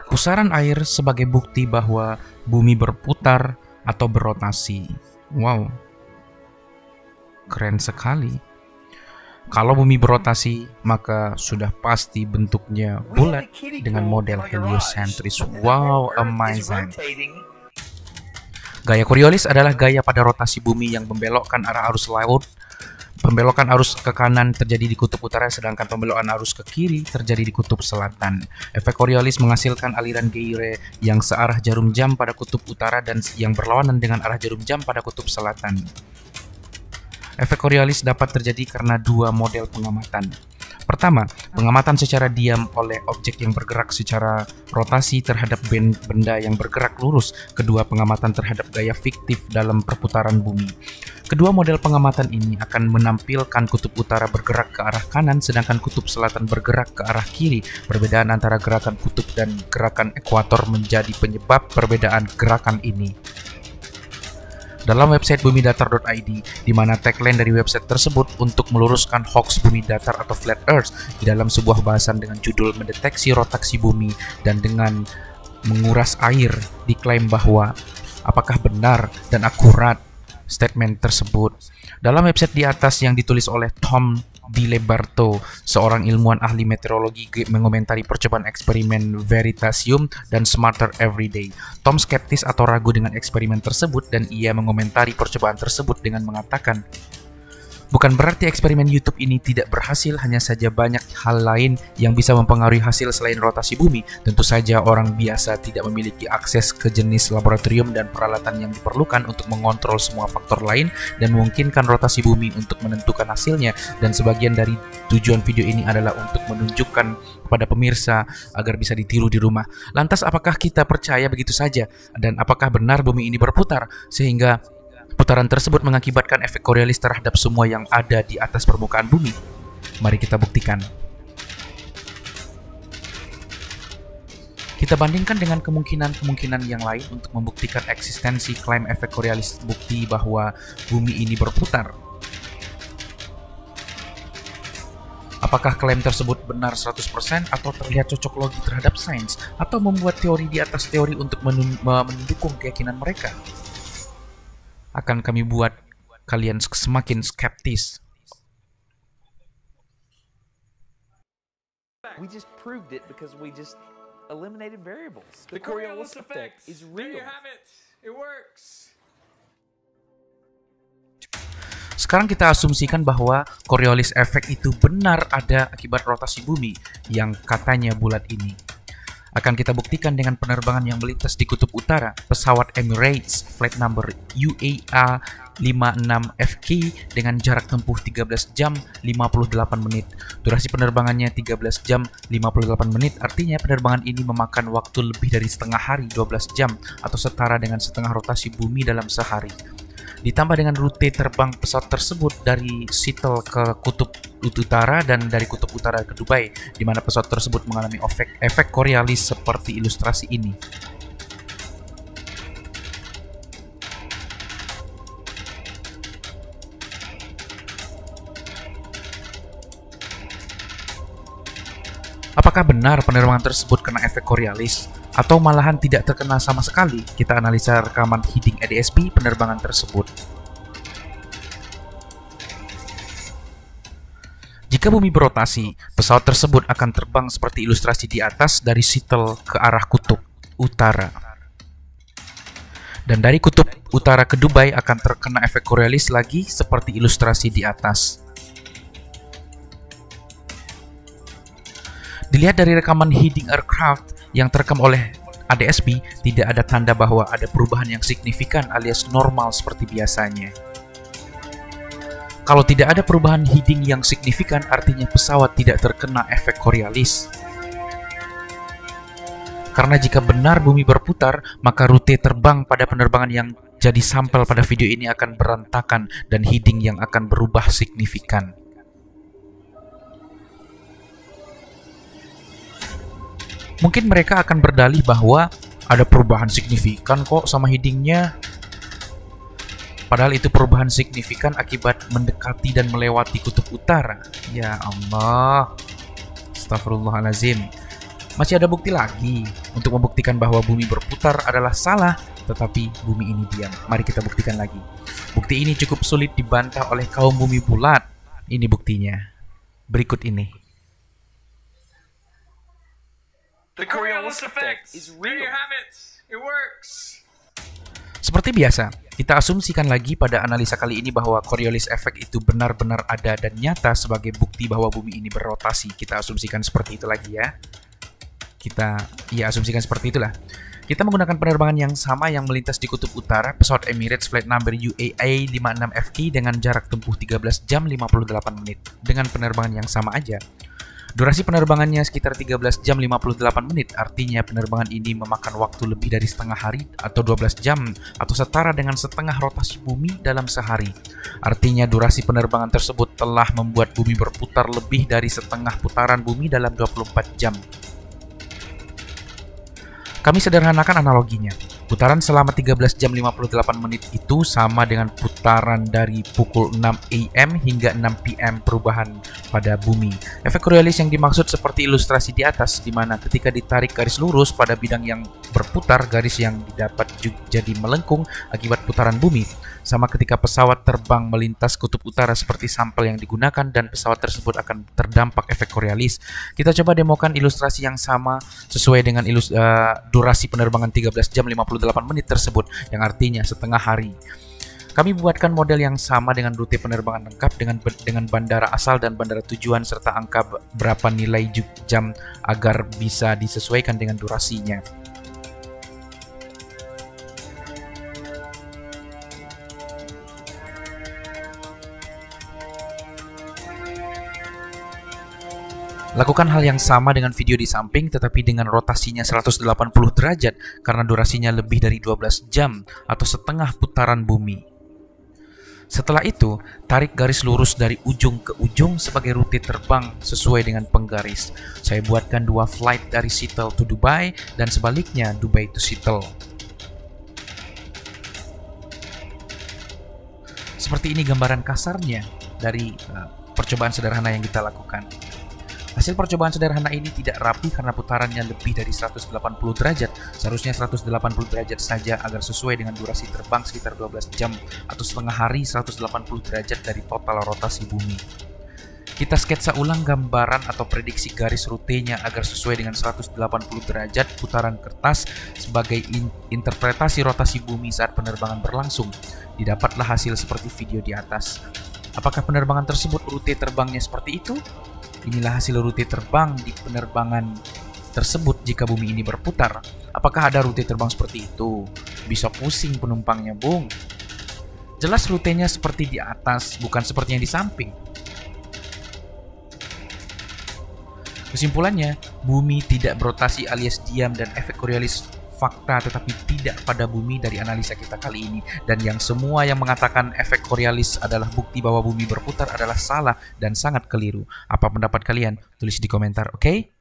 Pusaran air sebagai bukti bahwa bumi berputar atau berotasi. Wow, keren sekali. Kalau bumi berotasi, maka sudah pasti bentuknya bulat dengan model heliosentris. Wow, amazing. Gaya Coriolis adalah gaya pada rotasi bumi yang membelokkan arah arus laut. Pembelokan arus ke kanan terjadi di kutub utara, sedangkan pembelokan arus ke kiri terjadi di kutub selatan. Efek Coriolis menghasilkan aliran Geire yang searah jarum jam pada kutub utara dan yang berlawanan dengan arah jarum jam pada kutub selatan. Efek Coriolis dapat terjadi karena dua model pengamatan. Pertama, pengamatan secara diam oleh objek yang bergerak secara rotasi terhadap benda yang bergerak lurus. Kedua, pengamatan terhadap gaya fiktif dalam perputaran bumi. Kedua model pengamatan ini akan menampilkan kutub utara bergerak ke arah kanan, sedangkan kutub selatan bergerak ke arah kiri. Perbedaan antara gerakan kutub dan gerakan ekuator menjadi penyebab perbedaan gerakan ini. Dalam website bumidatar.id, di mana tagline dari website tersebut untuk meluruskan hoax bumi datar atau flat earth di dalam sebuah bahasan dengan judul mendeteksi rotasi bumi dan dengan menguras air, diklaim bahwa apakah benar dan akurat statement tersebut. Dalam website di atas yang ditulis oleh Tom DiLeberto, seorang ilmuwan ahli meteorologi, mengomentari percobaan eksperimen Veritasium dan Smarter Everyday. Tom skeptis atau ragu dengan eksperimen tersebut dan ia mengomentari percobaan tersebut dengan mengatakan, "Bukan berarti eksperimen YouTube ini tidak berhasil, hanya saja banyak hal lain yang bisa mempengaruhi hasil selain rotasi bumi. Tentu saja orang biasa tidak memiliki akses ke jenis laboratorium dan peralatan yang diperlukan untuk mengontrol semua faktor lain dan memungkinkan rotasi bumi untuk menentukan hasilnya, dan sebagian dari tujuan video ini adalah untuk menunjukkan kepada pemirsa agar bisa ditiru di rumah. Lantas apakah kita percaya begitu saja? Dan apakah benar bumi ini berputar sehingga putaran tersebut mengakibatkan efek Coriolis terhadap semua yang ada di atas permukaan bumi? Mari kita buktikan. Kita bandingkan dengan kemungkinan-kemungkinan yang lain untuk membuktikan eksistensi klaim efek Coriolis, bukti bahwa bumi ini berputar. Apakah klaim tersebut benar 100% atau terlihat cocok logi terhadap sains atau membuat teori di atas teori untuk mendukung keyakinan mereka? Akan kami buat kalian semakin skeptis. We just proved it because we just eliminated variables. The Coriolis effect is real. There you have it. It works. Sekarang kita asumsikan bahwa Coriolis effect itu benar ada akibat rotasi bumi yang katanya bulat ini. Akan kita buktikan dengan penerbangan yang melintas di kutub utara. Pesawat Emirates flight number UAA 56FK dengan jarak tempuh 13 jam 58 menit. Durasi penerbangannya 13 jam 58 menit, artinya penerbangan ini memakan waktu lebih dari setengah hari, 12 jam, atau setara dengan setengah rotasi bumi dalam sehari. Ditambah dengan rute terbang pesawat tersebut dari Seattle ke kutub utara dan dari kutub utara ke Dubai, di mana pesawat tersebut mengalami efek Coriolis seperti ilustrasi ini. Apakah benar penerbangan tersebut kena efek Coriolis? Atau malahan tidak terkena sama sekali? Kita analisa rekaman heading ADS-B penerbangan tersebut. Jika bumi berotasi, pesawat tersebut akan terbang seperti ilustrasi di atas dari Seattle ke arah kutub utara. Dan dari kutub utara ke Dubai akan terkena efek Coriolis lagi seperti ilustrasi di atas. Dilihat dari rekaman heading aircraft yang terekam oleh ADS-B, tidak ada tanda bahwa ada perubahan yang signifikan alias normal seperti biasanya. Kalau tidak ada perubahan heading yang signifikan, artinya pesawat tidak terkena efek Coriolis. Karena jika benar bumi berputar, maka rute terbang pada penerbangan yang jadi sampel pada video ini akan berantakan dan heading yang akan berubah signifikan. Mungkin mereka akan berdalih bahwa ada perubahan signifikan kok sama headingnya. Padahal itu perubahan signifikan akibat mendekati dan melewati kutub utara. Ya Allah, astagfirullahaladzim. Masih ada bukti lagi untuk membuktikan bahwa bumi berputar adalah salah, tetapi bumi ini diam. Mari kita buktikan lagi. Bukti ini cukup sulit dibantah oleh kaum bumi bulat. Ini buktinya. Berikut ini. The Coriolis effect is real. There you have it. It works. Seperti biasa, kita asumsikan lagi pada analisa kali ini bahwa Coriolis effect itu benar-benar ada dan nyata sebagai bukti bahwa bumi ini berrotasi. Kita asumsikan seperti itu lagi ya. Kita asumsikan seperti itulah. Kita menggunakan penerbangan yang sama yang melintas di kutub utara, pesawat Emirates flight number UAA 56FK dengan jarak tempuh 13 jam 58 menit. Dengan penerbangan yang sama aja. Durasi penerbangannya sekitar 13 jam 58 menit, artinya penerbangan ini memakan waktu lebih dari setengah hari atau 12 jam, atau setara dengan setengah rotasi bumi dalam sehari. Artinya durasi penerbangan tersebut telah membuat bumi berputar lebih dari setengah putaran bumi dalam 24 jam. Kami sederhanakan analoginya. Putaran selama 13 jam 58 menit itu sama dengan putaran dari pukul 6 AM hingga 6 PM perubahan pada bumi. Efek Coriolis yang dimaksud seperti ilustrasi di atas, di mana ketika ditarik garis lurus pada bidang yang berputar, garis yang didapat jadi melengkung akibat putaran bumi. Sama ketika pesawat terbang melintas kutub utara seperti sampel yang digunakan dan pesawat tersebut akan terdampak efek Coriolis. Kita coba demokan ilustrasi yang sama sesuai dengan durasi penerbangan 13 jam 58 menit tersebut, yang artinya setengah hari. Kami buatkan model yang sama dengan rute penerbangan lengkap dengan bandara asal dan bandara tujuan serta angka berapa nilai jam agar bisa disesuaikan dengan durasinya. Lakukan hal yang sama dengan video di samping tetapi dengan rotasinya 180 derajat karena durasinya lebih dari 12 jam atau setengah putaran bumi. Setelah itu, tarik garis lurus dari ujung ke ujung sebagai rute terbang sesuai dengan penggaris. Saya buatkan 2 flight dari Seattle to Dubai dan sebaliknya Dubai to Seattle. Seperti ini gambaran kasarnya dari percobaan sederhana yang kita lakukan. Hasil percobaan sederhana ini tidak rapi karena putarannya lebih dari 180 derajat. Seharusnya 180 derajat saja agar sesuai dengan durasi terbang sekitar 12 jam atau setengah hari 180 derajat dari total rotasi bumi. Kita sketsa ulang gambaran atau prediksi garis rutenya agar sesuai dengan 180 derajat putaran kertas sebagai interpretasi rotasi bumi saat penerbangan berlangsung. Didapatlah hasil seperti video di atas. Apakah penerbangan tersebut rute terbangnya seperti itu? Inilah hasil rute terbang di penerbangan tersebut jika bumi ini berputar. Apakah ada rute terbang seperti itu? Bisa pusing penumpangnya, Bung. Jelas rutenya seperti di atas, bukan seperti yang di samping. Kesimpulannya, bumi tidak berotasi alias diam dan efek Coriolis fakta tetapi tidak pada bumi dari analisa kita kali ini, dan yang semua yang mengatakan efek Coriolis adalah bukti bahwa bumi berputar adalah salah dan sangat keliru. Apa pendapat kalian? Tulis di komentar, oke?